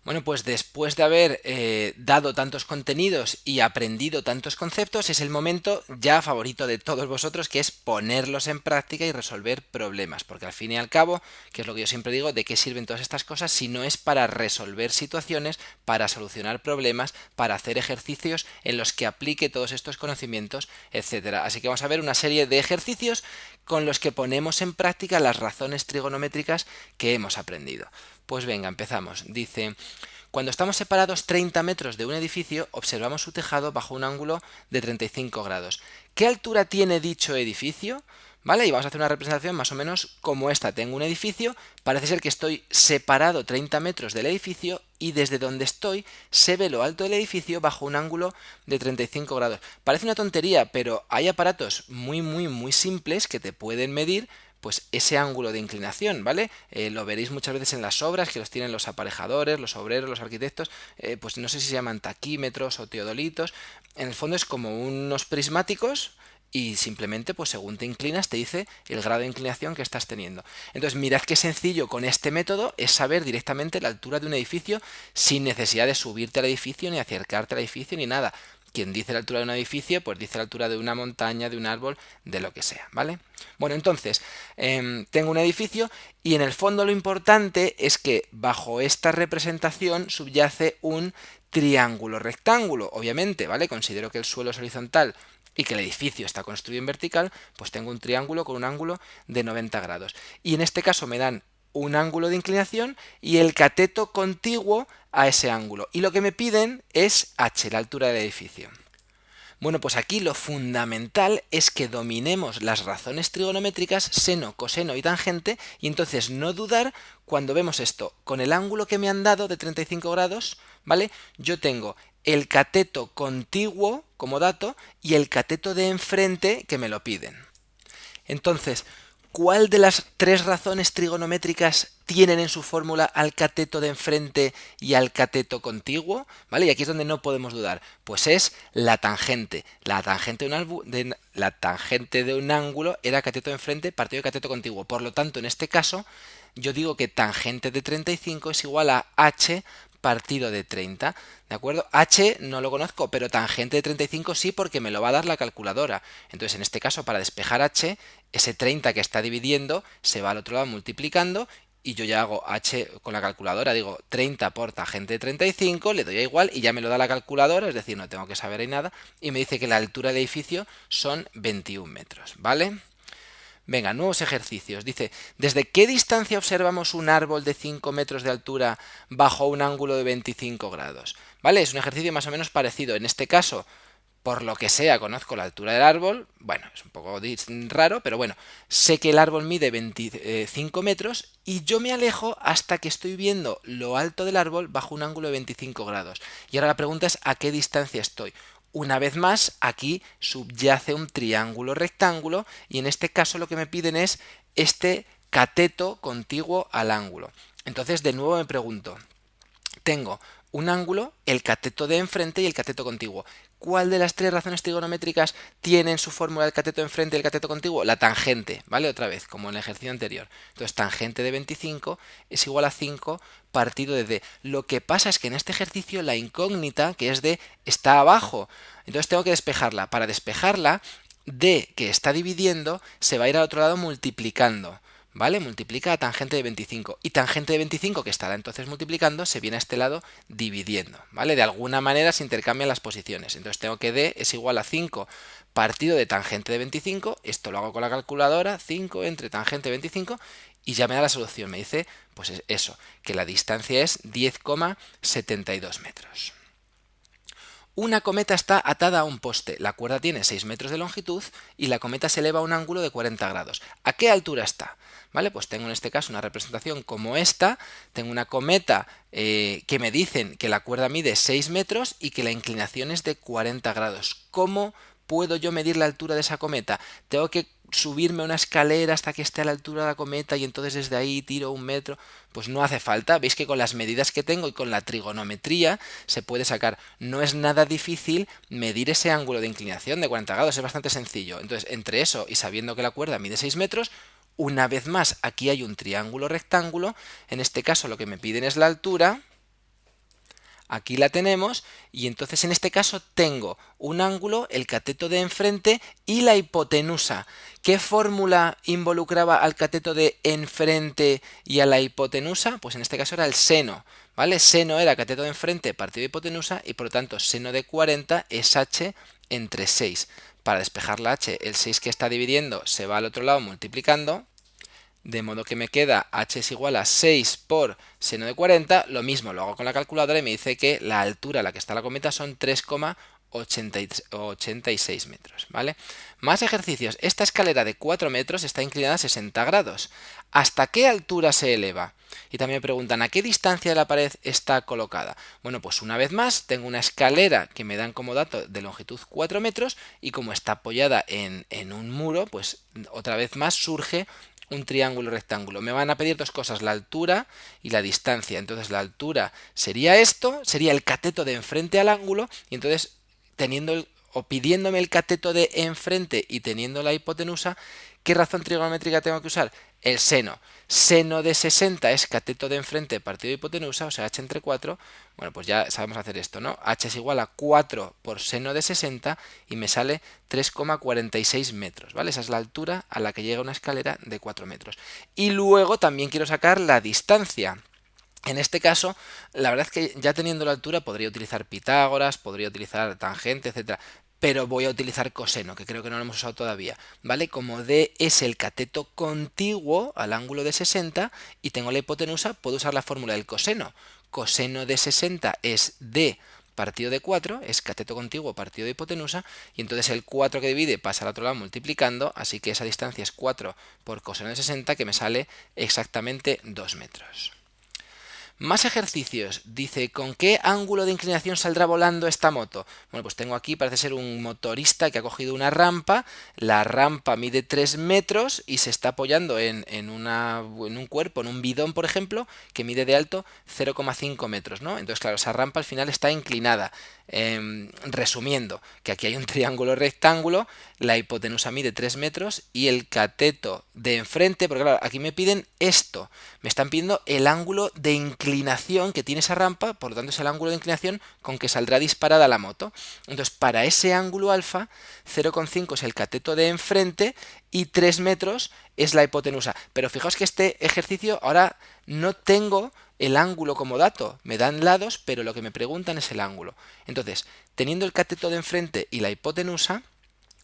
Bueno, pues después de haber dado tantos contenidos y aprendido tantos conceptos, es el momento ya favorito de todos vosotros, que es ponerlos en práctica y resolver problemas. Porque al fin y al cabo, que es lo que yo siempre digo, ¿de qué sirven todas estas cosas si no es para resolver situaciones, para solucionar problemas, para hacer ejercicios en los que aplique todos estos conocimientos, etcétera? Así que vamos a ver una serie de ejercicios con los que ponemos en práctica las razones trigonométricas que hemos aprendido. Pues venga, empezamos. Dice, cuando estamos separados 30 metros de un edificio, observamos su tejado bajo un ángulo de 35 grados. ¿Qué altura tiene dicho edificio? ¿Vale? Y vamos a hacer una representación más o menos como esta. Tengo un edificio, parece ser que estoy separado 30 metros del edificio y desde donde estoy se ve lo alto del edificio bajo un ángulo de 35 grados. Parece una tontería, pero hay aparatos muy simples que te pueden medir pues ese ángulo de inclinación, ¿vale? Lo veréis muchas veces en las obras que los tienen los aparejadores, los obreros, los arquitectos, pues no sé si se llaman taquímetros o teodolitos. En el fondo es como unos prismáticos y simplemente pues según te inclinas te dice el grado de inclinación que estás teniendo. Entonces mirad qué sencillo con este método es saber directamente la altura de un edificio sin necesidad de subirte al edificio ni acercarte al edificio ni nada. Quien dice la altura de un edificio, pues dice la altura de una montaña, de un árbol, de lo que sea, ¿vale? Bueno, entonces, tengo un edificio y en el fondo lo importante es que bajo esta representación subyace un triángulo rectángulo, obviamente, ¿vale? Considero que el suelo es horizontal y que el edificio está construido en vertical, pues tengo un triángulo con un ángulo de 90 grados. Y en este caso me dan un ángulo de inclinación y el cateto contiguo a ese ángulo. Y lo que me piden es h, la altura del edificio. Bueno, pues aquí lo fundamental es que dominemos las razones trigonométricas seno, coseno y tangente y entonces no dudar cuando vemos esto. Con el ángulo que me han dado de 35 grados, ¿vale? Yo tengo el cateto contiguo como dato y el cateto de enfrente que me lo piden. Entonces, ¿cuál de las tres razones trigonométricas tienen en su fórmula al cateto de enfrente y al cateto contiguo? ¿Vale? Y aquí es donde no podemos dudar. Pues es la tangente. La tangente de un ángulo era cateto de enfrente partido de cateto contiguo. Por lo tanto, en este caso, yo digo que tangente de 35 es igual a h partido de 30, ¿de acuerdo? H no lo conozco, pero tangente de 35 sí porque me lo va a dar la calculadora. Entonces, en este caso, para despejar h, ese 30 que está dividiendo se va al otro lado multiplicando y yo ya hago h con la calculadora, digo 30 por tangente de 35, le doy a igual y ya me lo da la calculadora, es decir, no tengo que saber ahí nada, y me dice que la altura del edificio son 21 metros, ¿vale? Venga, nuevos ejercicios. Dice, ¿desde qué distancia observamos un árbol de 5 metros de altura bajo un ángulo de 25 grados? ¿Vale? Es un ejercicio más o menos parecido. En este caso, por lo que sea, conozco la altura del árbol. Bueno, es un poco raro, pero bueno, sé que el árbol mide 25 metros y yo me alejo hasta que estoy viendo lo alto del árbol bajo un ángulo de 25 grados. Y ahora la pregunta es, ¿a qué distancia estoy? Una vez más, aquí subyace un triángulo rectángulo y en este caso lo que me piden es este cateto contiguo al ángulo. Entonces, de nuevo me pregunto, tengo un ángulo, el cateto de enfrente y el cateto contiguo. ¿Cuál de las tres razones trigonométricas tiene en su fórmula el cateto de enfrente y el cateto contiguo? La tangente, ¿vale? Otra vez, como en el ejercicio anterior. Entonces, tangente de 25 es igual a 5 partido de d. Lo que pasa es que en este ejercicio la incógnita, que es d, está abajo. Entonces tengo que despejarla. Para despejarla, d que está dividiendo se va a ir al otro lado multiplicando. ¿Vale? Multiplica a tangente de 25 y tangente de 25 que estará entonces multiplicando se viene a este lado dividiendo, ¿vale? De alguna manera se intercambian las posiciones, entonces tengo que d es igual a 5 partido de tangente de 25, esto lo hago con la calculadora, 5 entre tangente de 25 y ya me da la solución, me dice pues eso, que la distancia es 10,72 metros. Una cometa está atada a un poste, la cuerda tiene 6 metros de longitud y la cometa se eleva a un ángulo de 40 grados. ¿A qué altura está? ¿Vale? Pues tengo en este caso una representación como esta, tengo una cometa que me dicen que la cuerda mide 6 metros y que la inclinación es de 40 grados. ¿Cómo puedo yo medir la altura de esa cometa? Tengo que subirme a una escalera hasta que esté a la altura de la cometa y entonces desde ahí tiro un metro. Pues no hace falta, veis que con las medidas que tengo y con la trigonometría se puede sacar. No es nada difícil medir ese ángulo de inclinación de 40 grados, es bastante sencillo. Entonces, entre eso y sabiendo que la cuerda mide 6 metros, una vez más aquí hay un triángulo rectángulo, en este caso lo que me piden es la altura, aquí la tenemos, y entonces en este caso tengo un ángulo, el cateto de enfrente y la hipotenusa. ¿Qué fórmula involucraba al cateto de enfrente y a la hipotenusa? Pues en este caso era el seno, ¿vale? Seno era cateto de enfrente partido hipotenusa y por lo tanto seno de 40 es h entre 6. Para despejar la h, el 6 que está dividiendo se va al otro lado multiplicando, de modo que me queda h es igual a 6 por seno de 40, lo mismo lo hago con la calculadora y me dice que la altura a la que está la cometa son 3,86 metros, ¿vale? Más ejercicios. Esta escalera de 4 metros está inclinada a 60 grados. ¿Hasta qué altura se eleva? Y también me preguntan, ¿a qué distancia de la pared está colocada? Bueno, pues una vez más, tengo una escalera que me dan como dato de longitud 4 metros y como está apoyada en un muro, pues otra vez más surge un triángulo rectángulo. Me van a pedir dos cosas, la altura y la distancia. Entonces la altura sería esto, sería el cateto de enfrente al ángulo, y entonces teniendo o pidiéndome el cateto de enfrente y teniendo la hipotenusa, ¿qué razón trigonométrica tengo que usar? El seno. Seno de 60 es cateto de enfrente partido de hipotenusa, o sea, h entre 4. Bueno, pues ya sabemos hacer esto, ¿no? H es igual a 4 por seno de 60 y me sale 3,46 metros, ¿vale? Esa es la altura a la que llega una escalera de 4 metros. Y luego también quiero sacar la distancia. En este caso, la verdad es que ya teniendo la altura podría utilizar Pitágoras, podría utilizar tangente, etcétera, pero voy a utilizar coseno, que creo que no lo hemos usado todavía, ¿vale? Como D es el cateto contiguo al ángulo de 60 y tengo la hipotenusa, puedo usar la fórmula del coseno. Coseno de 60 es D partido de 4, es cateto contiguo partido de hipotenusa, y entonces el 4 que divide pasa al otro lado multiplicando, así que esa distancia es 4 por coseno de 60, que me sale exactamente 2 metros. Más ejercicios. Dice, ¿con qué ángulo de inclinación saldrá volando esta moto? Bueno, pues tengo aquí, parece ser un motorista que ha cogido una rampa. La rampa mide 3 metros y se está apoyando en un cuerpo, en un bidón, por ejemplo, que mide de alto 0,5 metros, ¿no? Entonces, claro, esa rampa al final está inclinada. Resumiendo, que aquí hay un triángulo rectángulo, la hipotenusa mide 3 metros y el cateto de enfrente, porque claro, aquí me piden esto, me están pidiendo el ángulo de inclinación que tiene esa rampa, por lo tanto es el ángulo de inclinación con que saldrá disparada la moto. Entonces, para ese ángulo alfa, 0,5 es el cateto de enfrente y 3 metros es la hipotenusa. Pero fijaos que este ejercicio ahora no tengo el ángulo como dato, me dan lados, pero lo que me preguntan es el ángulo. Entonces, teniendo el cateto de enfrente y la hipotenusa,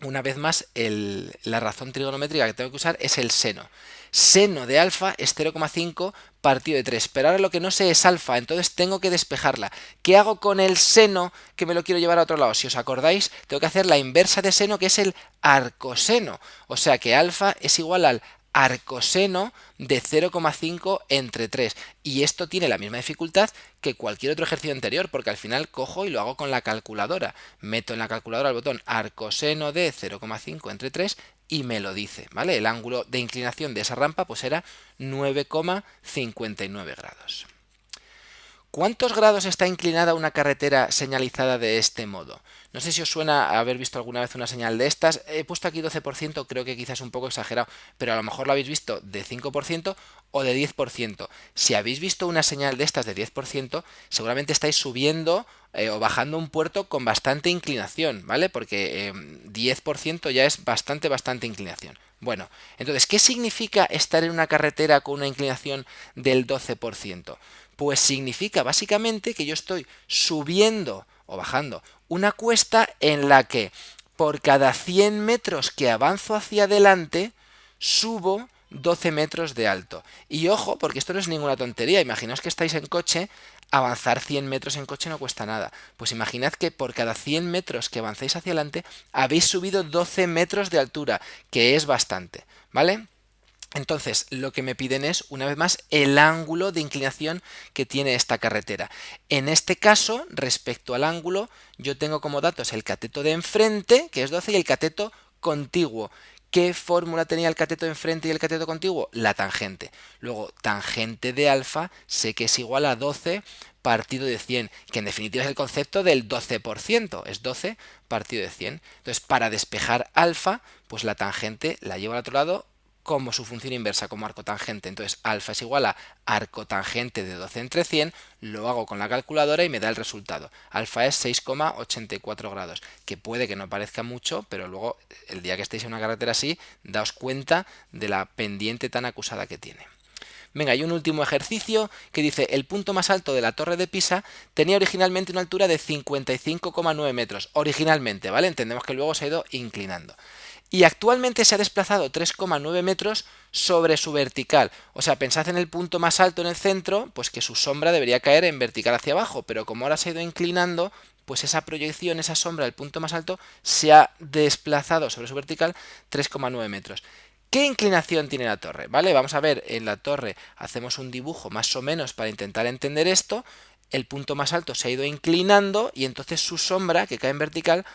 una vez más la razón trigonométrica que tengo que usar es el seno. Seno de alfa es 0,5 partido de 3, pero ahora lo que no sé es alfa, entonces tengo que despejarla. ¿Qué hago con el seno que me lo quiero llevar a otro lado? Si os acordáis, tengo que hacer la inversa de seno, que es el arcoseno. O sea que alfa es igual al arcoseno de 0,5 entre 3. Y esto tiene la misma dificultad que cualquier otro ejercicio anterior, porque al final cojo y lo hago con la calculadora. Meto en la calculadora el botón arcoseno de 0,5 entre 3 y me lo dice, ¿vale? El ángulo de inclinación de esa rampa pues era 9,59 grados. ¿Cuántos grados está inclinada una carretera señalizada de este modo? No sé si os suena haber visto alguna vez una señal de estas. He puesto aquí 12%, creo que quizás un poco exagerado, pero a lo mejor lo habéis visto de 5% o de 10%. Si habéis visto una señal de estas de 10%, seguramente estáis subiendo o bajando un puerto con bastante inclinación, ¿vale? Porque 10% ya es bastante inclinación. Bueno, entonces, ¿qué significa estar en una carretera con una inclinación del 12%? Pues significa básicamente que yo estoy subiendo o bajando una cuesta en la que por cada 100 metros que avanzo hacia adelante subo 12 metros de alto. Y ojo, porque esto no es ninguna tontería. Imaginaos que estáis en coche, avanzar 100 metros en coche no cuesta nada. Pues imaginad que por cada 100 metros que avancéis hacia adelante habéis subido 12 metros de altura, que es bastante, ¿vale? Entonces, lo que me piden es, una vez más, el ángulo de inclinación que tiene esta carretera. En este caso, respecto al ángulo, yo tengo como datos el cateto de enfrente, que es 12, y el cateto contiguo. ¿Qué fórmula tenía el cateto de enfrente y el cateto contiguo? La tangente. Luego, tangente de alfa, sé que es igual a 12 partido de 100, que en definitiva es el concepto del 12%, es 12 partido de 100. Entonces, para despejar alfa, pues la tangente la llevo al otro lado, como su función inversa, como arcotangente. Entonces, alfa es igual a arcotangente de 12 entre 100, lo hago con la calculadora y me da el resultado. Alfa es 6,84 grados, que puede que no parezca mucho, pero luego, el día que estéis en una carretera así, daos cuenta de la pendiente tan acusada que tiene. Venga, hay un último ejercicio que dice: el punto más alto de la Torre de Pisa tenía originalmente una altura de 55,9 metros. Originalmente, ¿vale? Entendemos que luego se ha ido inclinando. Y actualmente se ha desplazado 3,9 metros sobre su vertical. O sea, pensad en el punto más alto en el centro, pues que su sombra debería caer en vertical hacia abajo, pero como ahora se ha ido inclinando, pues esa proyección, esa sombra del punto más alto, se ha desplazado sobre su vertical 3,9 metros. ¿Qué inclinación tiene la torre? ¿Vale? Vamos a ver, en la torre hacemos un dibujo más o menos para intentar entender esto. El punto más alto se ha ido inclinando y entonces su sombra, que cae en vertical,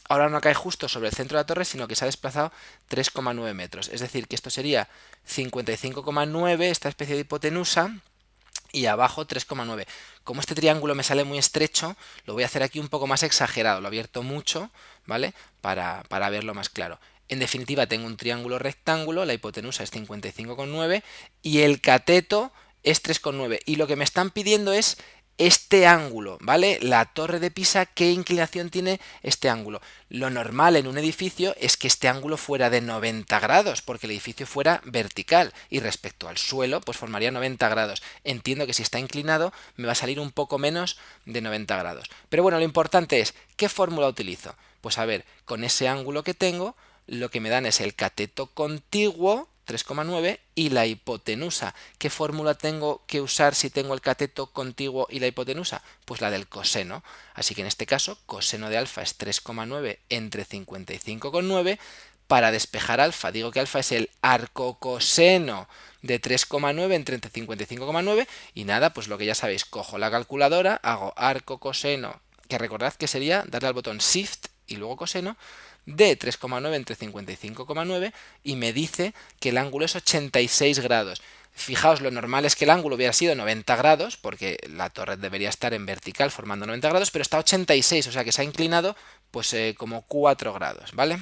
ahora no cae justo sobre el centro de la torre, sino que se ha desplazado 3,9 metros. Es decir, que esto sería 55,9, esta especie de hipotenusa, y abajo 3,9. Como este triángulo me sale muy estrecho, lo voy a hacer aquí un poco más exagerado, lo abierto mucho, ¿vale? Para verlo más claro. En definitiva, tengo un triángulo rectángulo, la hipotenusa es 55,9 y el cateto es 3,9. Y lo que me están pidiendo es este ángulo, ¿vale? La Torre de Pisa, ¿qué inclinación tiene este ángulo? Lo normal en un edificio es que este ángulo fuera de 90 grados, porque el edificio fuera vertical y respecto al suelo, pues formaría 90 grados. Entiendo que si está inclinado me va a salir un poco menos de 90 grados. Pero bueno, lo importante es, ¿qué fórmula utilizo? Pues a ver, con ese ángulo que tengo, lo que me dan es el cateto contiguo, 3,9, y la hipotenusa. ¿Qué fórmula tengo que usar si tengo el cateto contiguo y la hipotenusa? Pues la del coseno. Así que en este caso, coseno de alfa es 3,9 entre 55,9. Para despejar alfa, digo que alfa es el arcocoseno de 3,9 entre 55,9 y nada, pues lo que ya sabéis, cojo la calculadora, hago arcocoseno, que recordad que sería darle al botón Shift y luego coseno, de 3,9 entre 55,9 y me dice que el ángulo es 86 grados. Fijaos, lo normal es que el ángulo hubiera sido 90 grados, porque la torre debería estar en vertical formando 90 grados, pero está a 86, o sea que se ha inclinado pues como 4 grados, ¿vale?